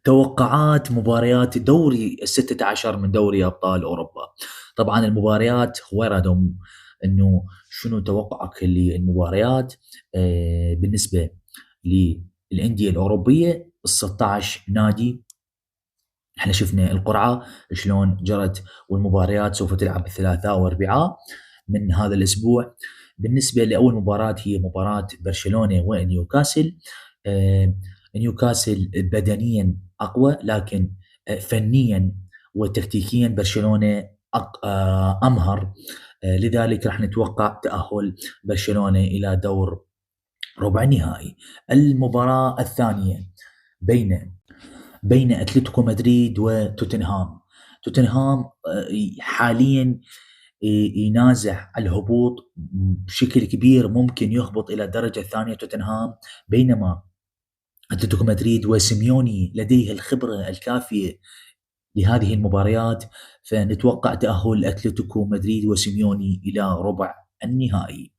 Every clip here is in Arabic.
توقعات مباريات دوري ال16 من دوري أبطال أوروبا. طبعا المباريات وردوا أنه شنو توقعك للمباريات بالنسبة للأندية الأوروبية ال16 نادي. احنا شفنا القرعة شلون جرت، والمباريات سوف تلعب الثلاثاء والأربعاء من هذا الأسبوع. بالنسبة لأول مباراة هي مباراة برشلونة ونيوكاسل. آه، نيوكاسل بدنيا أقوى، لكن فنيا وتكتيكيا برشلونة أمهر. لذلك راح نتوقع تأهل برشلونة إلى دور ربع النهائي. المباراة الثانية بين اتلتيكو مدريد وتوتنهام. توتنهام حاليا ينازع الهبوط بشكل كبير، ممكن يهبط الى الدرجه الثانيه توتنهام، بينما اتلتيكو مدريد وسيميوني لديه الخبره الكافيه لهذه المباريات، فنتوقع تاهل اتلتيكو مدريد وسيميوني الى ربع النهائي.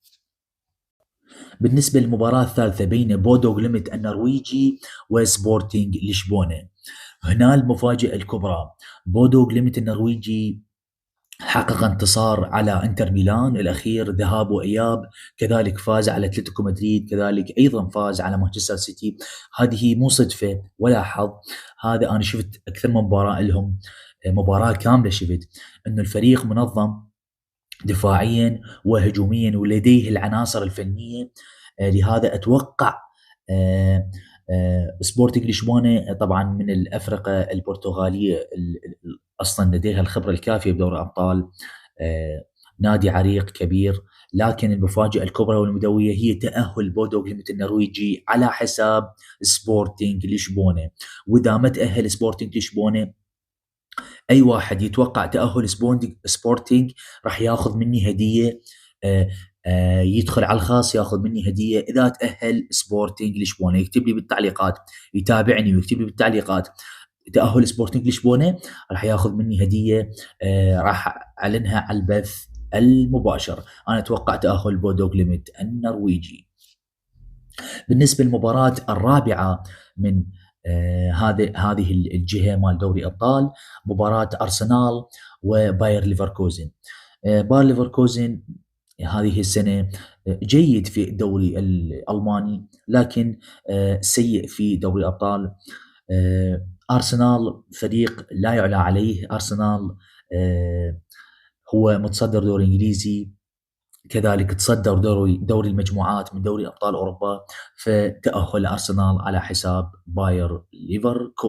بالنسبة للمباراة الثالثة بين بودو غليمت النرويجي وسبورتينغ لشبونة، هنا المفاجأة الكبرى. بودو غليمت النرويجي حقق انتصار على انتر ميلان الاخير ذهاب واياب، كذلك فاز على اتلتيكو مدريد، كذلك ايضا فاز على مانشستر سيتي. هذه مو صدفه ولا حظ، هذا انا شفت اكثر من مباراه لهم، مباراه كامله شفت انه الفريق منظم دفاعيا وهجوميا ولديه العناصر الفنيه. لهذا اتوقع سبورتنج لشبونه طبعا من الافرقه البرتغاليه اصلا لديها الخبره الكافيه بدوري الابطال، نادي عريق كبير. لكن المفاجاه الكبرى والمدويه هي تاهل بودو غليمت النرويجي على حساب سبورتنج لشبونه. واذا ما تاهل سبورتنج لشبونه، اي واحد يتوقع تاهل سبورتنج راح ياخذ مني هديه. يدخل على الخاص ياخذ مني هديه اذا تاهل سبورتنج لشبونه. يكتب لي بالتعليقات، يتابعني ويكتب لي بالتعليقات تاهل سبورتنج لشبونه، راح ياخذ مني هديه. راح اعلنها على البث المباشر. انا اتوقع تاهل بودو غليمت النرويجي. بالنسبه للمباراه الرابعه من هذه الجهه مال دوري ابطال، مباراه ارسنال وباير ليفركوزن. باير ليفركوزن هذه السنه جيد في الدوري الالماني، لكن سيء في دوري الابطال. ارسنال فريق لا يعلى عليه. ارسنال هو متصدر دوري انجليزي، كذلك تصدر دوري المجموعات من دوري ابطال اوروبا، فتاهل ارسنال على حساب باير ليفركوزن.